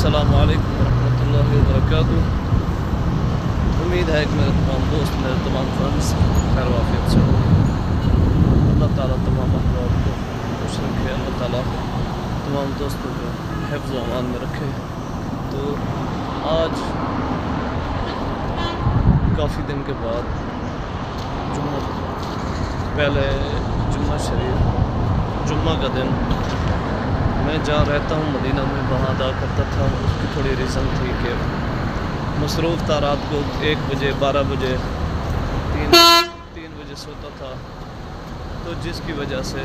السلام علیکم ورحمۃ اللہ وبرکاتہ۔ امید ہے کہ میرے تمام دوست، میرے تمام فرینڈس خیر وافیت سے ہوں۔ اللہ تعالیٰ تمام احباب کو خوش رکھے، اللہ تعالیٰ تمام دوستوں کو حفظ و امان میں رکھے۔ تو آج کافی دن کے بعد پہلے جمعہ شریف، جمعہ کا دن میں جہاں رہتا ہوں مدینہ میں، وہاں ادا کرتا تھا۔ اس کی تھوڑی ریزن تھی کہ مصروف تھا، رات کو 1 بجے 12 بجے 3 بجے سوتا تھا، تو جس کی وجہ سے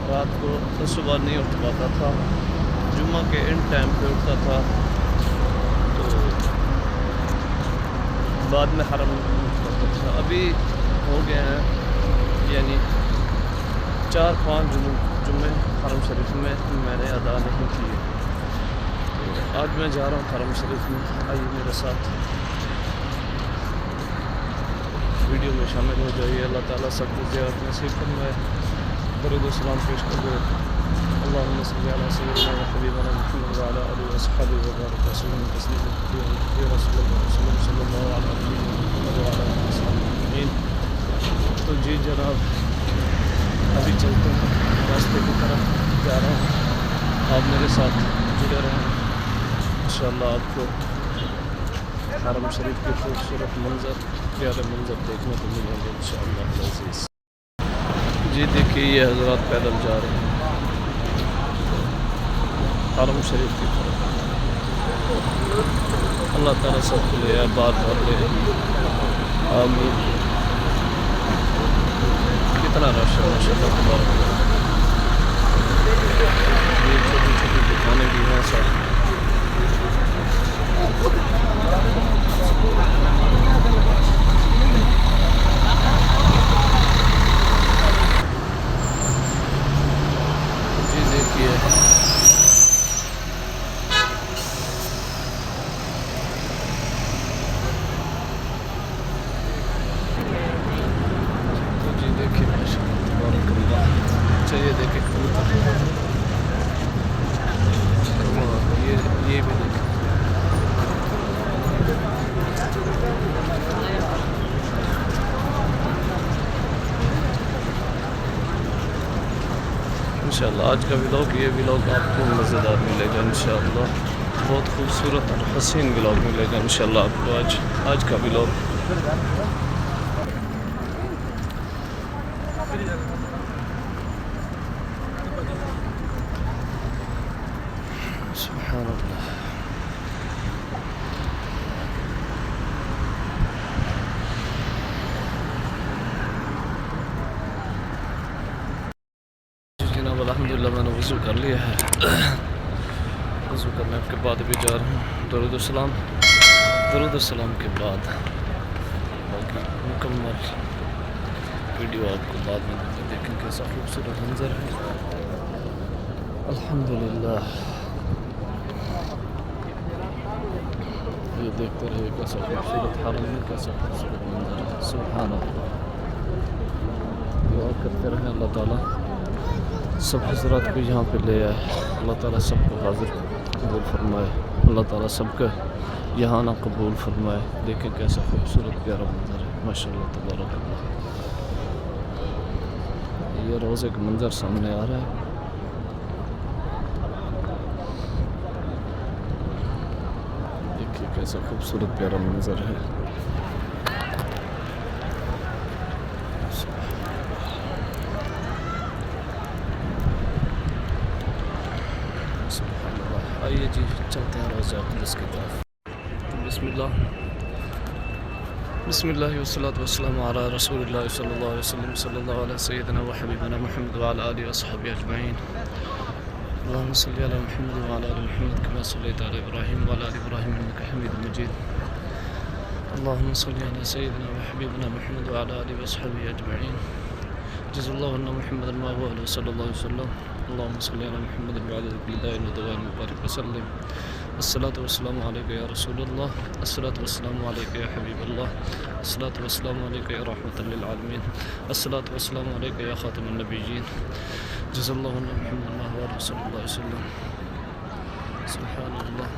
رات کو صبح نہیں اٹھ پاتا تھا، جمعہ کے ان ٹائم پہ اٹھتا تھا، تو بعد میں حرم کرتا تھا۔ ابھی ہو گئے ہیں یعنی 4-5 جمعے حرم شریف میں نے ادا نہیں کیے۔ تو آج میں جا رہا ہوں حرم شریف میں، آئیے میرے ساتھ ویڈیو میں شامل ہو جائیے۔ اللہ تعالیٰ سب کو زیارت نصیب فرمائے۔ درود و سلام پیش کر دو اللہم صلی علی سیدنا و حبیبنا محمد وعلی آلہ وصحبہ وبارک وسلم تسلیما کثیرا یا رسول اللہ صلی اللہ علیہ محمد وعلی آلہ وصحبہ۔ تو جی جناب، ابھی چلتے ہیں، راستے کی طرف جا رہا ہوں، آپ میرے ساتھ جڑے رہیں، انشاءاللہ آپ کو حرم شریف کے خوبصورت منظر، پیارے منظر دیکھنے کو ملیں گے انشاءاللہ العزیز۔ جی دیکھیے، یہ حضرات پیدل جا رہے ہیں حرم شریف کی طرف۔ اللہ تعالیٰ سب کو لے آئے، بار بار لے آمین۔ کتنا رش ہے ماشاءاللہ تبارک اللہ۔ یہ چھوٹی چھوٹی دکانیں بھی ہیں ساتھ۔ جی دیکھیے، چلیے دیکھیں کبوتر، یہ بھی دیکھیں۔ انشاءاللہ آج کا ولاگ، یہ ولاگ آپ کو مزیدار ملے گا انشاءاللہ، بہت خوبصورت اور حسین ولاگ ملے گا انشاءاللہ آپ کو آج کا ولاگ۔ سبحان اللہ۔ جناب الحمدللہ میں نے وضو کر لیا ہے، وضو کرنے کے بعد بھی جا رہا ہوں۔ درود السلام کے بعد باقی مکمل ویڈیو آپ کو بعد میں دیکھیں کیسا خوبصورت منظر ہے الحمدللہ۔ یہ دیکھتے رہے کیسا خوبصورت حرم میں، کیسا خوبصورت منظر ہے، سبحان اللہ۔ دعا کرتے رہیں اللہ تعالیٰ سب حضرات کو یہاں پہ لے آئے، اللہ تعالیٰ سب کو حاضر قبول فرمائے، اللہ تعالیٰ سب کا یہاں نہ قبول فرمائے۔ دیکھیں کیسا خوبصورت پیارا منظر ہے ماشاءاللہ تبارک اللہ۔ یہ روزے کا منظر سامنے آ رہا ہے، دیکھیے کیسا خوبصورت پیارا منظر ہے۔ آئیے جی چلتے ہیں روضہ اقدس کی طرف۔ بسم اللہ والصلاة والسلام علی رسول اللہ صلی اللہ علیہ وسلم، صلی اللہ علیہ سیدنا و حبیبنا محمد وعلی آلہ وصحبہ اجمعین۔ اللہم صلی علی محمد وعلی آل محمد کما صلیت علی ابراہیم وعلی آل ابراہیم انک حمید مجید۔ اللہم صلی علی سیدنا و حبیبنا محمد وعلی آلہ وصحبہ اجمعین۔ جزا اللہ عنا محمد ما هو علیہ صلی اللہ علیہ وسلم۔ اللہم صلی علی محمد وعلی آل مبارک وسلم۔ الصلاة والسلام علیکہ یا رسول اللہ، الصلاة والسلام علیکہ یا حبیب اللہ، الصلاة والسلام علیکہ یا رحمۃ للعالمین، الصلاة والسلام علیکہ یا خاتم النبیین۔ جزا اللہ عنا محمد ما هو علیہ صلی اللہ علیہ وسلم۔ سبحان اللہ.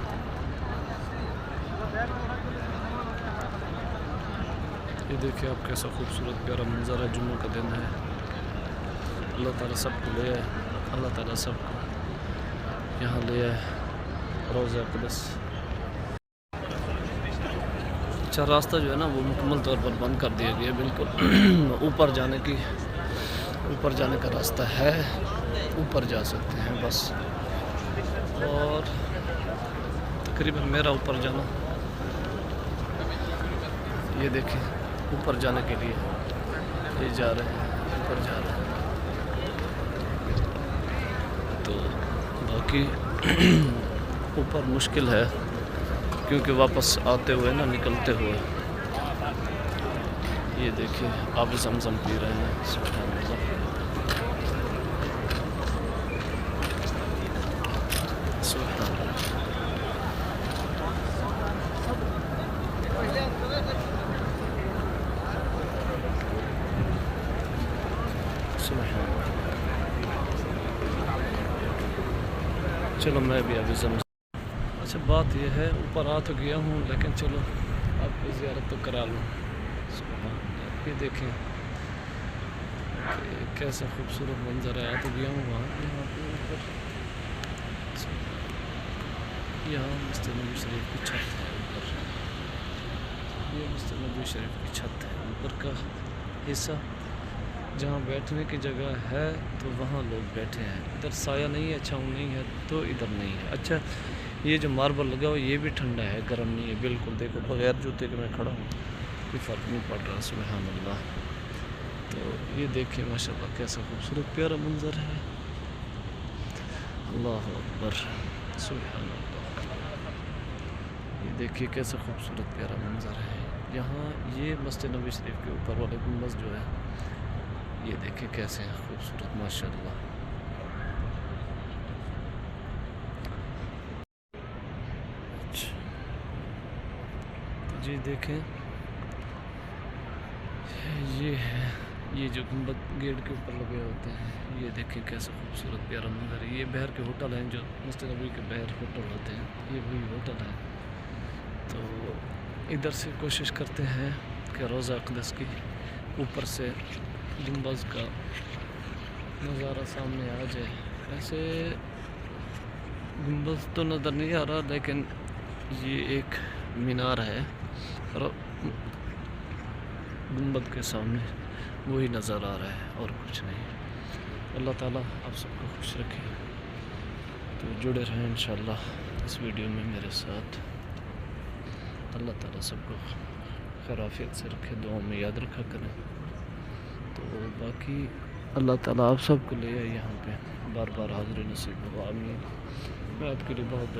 یہ دیکھیں آپ کیسا خوبصورت پیارا منظر ہے. جمعہ کا دن ہے. اللہ تعالیٰ سب کو لے آئے. اللہ تعالیٰ سب کو یہاں لے آئے. روضہ اقدس. اچھا راستہ جو ہے نا وہ مکمل طور پر بند کر دیا گیا. بالکل اوپر جانے کا راستہ ہے. اوپر جا سکتے ہیں بس. اور تقریباً میرا اوپر جانا یہ دیکھیں اوپر جانے کے لیے یہ جا رہے ہیں. اوپر جا رہے ہیں تو باقی اوپر مشکل ہے کیونکہ واپس آتے ہوئے نا نکلتے ہوئے یہ دیکھیں آب زمزم پی رہے ہیں. سبحان اللہ. سبحان اللہ. سبحان اللہ. چلو میں بھی ابھی زمزم. اچھا بات یہ ہے اوپر آ تو گیا ہوں لیکن چلو آپ کی زیارت تو کرا لوں. یہ دیکھیں کہ کیسا خوبصورت منظر ہے. آ تو گیا ہوں وہاں یہاں پہ اوپر. یہاں مسجد نبوی شریف کی چھت ہے. اوپر یہ مسجد نبوی شریف کی چھت ہے. اوپر کا حصہ جہاں بیٹھنے کی جگہ ہے تو وہاں لوگ بیٹھے ہیں. ادھر سایہ نہیں ہے, چھاؤں نہیں ہے تو ادھر نہیں ہے. اچھا یہ جو ماربل لگا ہوا یہ بھی ٹھنڈا ہے, گرم نہیں ہے بالکل. دیکھو بغیر جوتے کے میں کھڑا ہوں کوئی فرق نہیں پڑ رہا. سبحان اللہ. تو یہ دیکھیں ماشاءاللہ کیسا خوبصورت پیارا منظر ہے. اللہ اکبر. سبحان اللہ. یہ دیکھیے کیسا خوبصورت پیارا منظر ہے. یہاں یہ مسجد نبوی شریف کے اوپر والے گنبد جو ہے یہ دیکھیں کیسے ہیں خوبصورت ماشاءاللہ. جی دیکھیں یہ ہے یہ جو گنبد گیٹ کے اوپر لگے ہوتے ہیں. یہ دیکھیں کیسا خوبصورت پیارا منظر ہے. یہ بہر کے ہوٹل ہیں جو مسجد نبوی کے بہر ہوٹل ہوتے ہیں. یہ وہی ہوٹل ہے. تو ادھر سے کوشش کرتے ہیں کہ روضہ اقدس کی اوپر سے گنبد کا نظارہ سامنے آ جائے. ایسے گنبد تو نظر نہیں آ رہا لیکن یہ ایک مینار ہے گنبد کے سامنے وہی نظر آ رہا ہے اور کچھ نہیں. اللہ تعالیٰ آپ سب کو خوش رکھے. تو جڑے رہیں انشاءاللہ اس ویڈیو میں میرے ساتھ. اللہ تعالیٰ سب کو خیر عافیت سے رکھے. دعاؤں میں یاد رکھا کریں. تو باقی اللہ تعالیٰ آپ سب کو لے آئے یہاں پہ. بار بار حاضر نصیب ہو. آمین. میں آپ کے لیے بہت